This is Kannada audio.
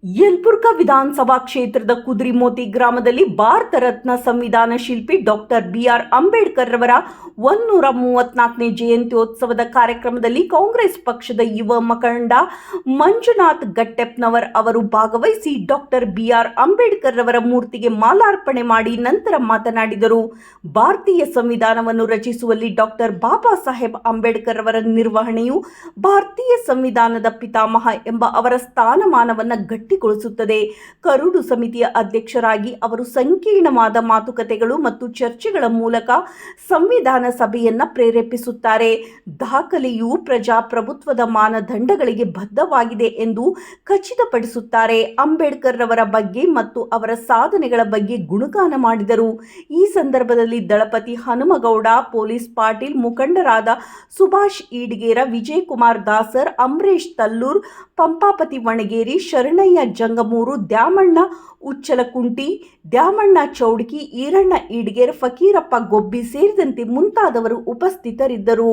ಯಲಬುರ್ಗಾ ವಿಧಾನಸಭಾ ಕ್ಷೇತ್ರದ ಕುದ್ರೆಮೋತಿ ಗ್ರಾಮದಲ್ಲಿ ಭಾರತ ರತ್ನ ಸಂವಿಧಾನ ಶಿಲ್ಪಿ ಡಾಕ್ಟರ್ ಬಿ.ಆರ್. ಅಂಬೇಡ್ಕರ್ ರವರ 134ನೇ ಜಯಂತ್ಯೋತ್ಸವದ ಕಾರ್ಯಕ್ರಮದಲ್ಲಿ ಕಾಂಗ್ರೆಸ್ ಪಕ್ಷದ ಯುವ ಮುಖಂಡ ಮಂಜುನಾಥ್ ಗಟ್ಟೆಪ್ಪನವರ್ ಅವರು ಭಾಗವಹಿಸಿ ಡಾಕ್ಟರ್ ಬಿ.ಆರ್. ಅಂಬೇಡ್ಕರ್ ರವರ ಮೂರ್ತಿಗೆ ಮಾಲಾರ್ಪಣೆ ಮಾಡಿ ನಂತರ ಮಾತನಾಡಿದರು. ಭಾರತೀಯ ಸಂವಿಧಾನವನ್ನು ರಚಿಸುವಲ್ಲಿ ಡಾಕ್ಟರ್ ಬಾಬಾ ಸಾಹೇಬ್ ಅಂಬೇಡ್ಕರ್ ರವರ ನಿರ್ವಹಣೆಯು ಭಾರತೀಯ ಸಂವಿಧಾನದ ಪಿತಾಮಹ ಎಂಬ ಅವರ ಸ್ಥಾನಮಾನವನ್ನು ಗಟ್ಟಿಗೊಳಿಸುತ್ತದೆ. ಕರಡು ಸಮಿತಿಯ ಅಧ್ಯಕ್ಷರಾಗಿ ಅವರು ಸಂಕೀರ್ಣವಾದ ಮಾತುಕತೆಗಳು ಮತ್ತು ಚರ್ಚೆಗಳ ಮೂಲಕ ಸಂವಿಧಾನ ಸಭೆಯನ್ನ ಪ್ರೇರೇಪಿಸುತ್ತಾರೆ. ದಾಖಲೆಯು ಪ್ರಜಾಪ್ರಭುತ್ವದ ಮಾನದಂಡಗಳಿಗೆ ಬದ್ಧವಾಗಿದೆ ಎಂದು ಖಚಿತಪಡಿಸುತ್ತಾರೆ. ಅಂಬೇಡ್ಕರ್ ರವರ ಬಗ್ಗೆ ಮತ್ತು ಅವರ ಸಾಧನೆಗಳ ಬಗ್ಗೆ ಗುಣಗಾನ ಮಾಡಿದರು. ಈ ಸಂದರ್ಭದಲ್ಲಿ ದಳಪತಿ ಹನುಮಗೌಡ, ಪೊಲೀಸ್ ಪಾಟೀಲ್, ಮುಖಂಡರಾದ ಸುಭಾಷ್ ಈಡ್ಗೇರ, ವಿಜಯಕುಮಾರ್ ದಾಸರ್, ಅಂಬರೀಶ್ ತಲ್ಲೂರ್, ಪಂಪಾಪತಿ ವಣಗೇರಿ, ಶರಣಯ್ಯ ಜಂಗಮೂರು, ದ್ಯಾಮಣ್ಣ ಉಚ್ಚಲಕುಂಟಿ, ದ್ಯಾಮಣ್ಣ ಚೌಡಕಿ, ಈರಣ್ಣ ಈಡ್ಗೇರ್, ಫಕೀರಪ್ಪ ಗೊಬ್ಬಿ ಸೇರಿದಂತೆ ಮುಂತಾದವರು ಉಪಸ್ಥಿತರಿದ್ದರು.